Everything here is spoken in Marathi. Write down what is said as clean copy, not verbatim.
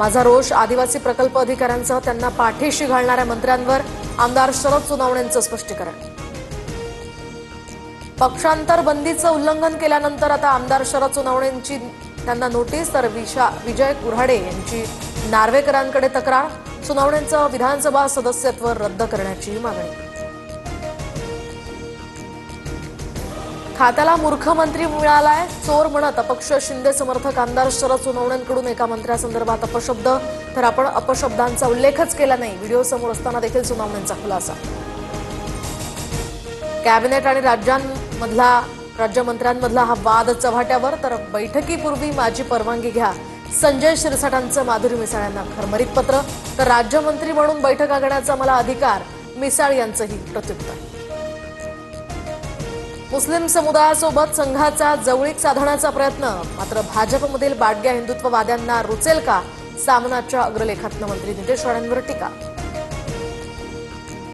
माझा रोष आदिवासी प्रकल्प अधिकाऱ्यांसह त्यांना पाठीशी घालणाऱ्या मंत्र्यांवर आमदार शरद सोनवणेंचं स्पष्टीकरण। पक्षांतर बंदीचं उल्लंघन केल्यानंतर आता आमदार शरद सोनवणेंची त्यांना नोटीस, तर विजय कुऱ्हाडे यांची नार्वेकरांकडे तक्रार। सोनवणेंचं विधानसभा सदस्यत्व रद्द करण्याची मागणी। खात्याला मूर्ख मंत्री मिळालाय चोर म्हणत अपक्ष शिंदे समर्थक आमदार शरद सोनवणेंकडून एका मंत्र्यासंदर्भात अपशब्द, तर आपण अपशब्दांचा उल्लेखच केला नाही, व्हिडिओ समोर असताना देखील सोनवणेंचा खुलासा। कॅबिनेट आणि राज्यमंत्र्यांमधला हा वाद चव्हाट्यावर, तर बैठकीपूर्वी माझी परवानगी घ्या, संजय शिरसाटांचं माधुरी मिसाळ यांना खरमरीत पत्र, तर राज्यमंत्री म्हणून बैठका घेण्याचा मला अधिकार, मिसाळ यांचंही प्रत्युत्तर। मुस्लिम समुदायासोबत संघाचा जवळीक साधण्याचा प्रयत्न, मात्र भाजपमधील बाडग्या हिंदुत्ववाद्यांना रुचेल का? सामनाच्या अग्रलेखातनं मंत्री नितेश राणेंवर टीका।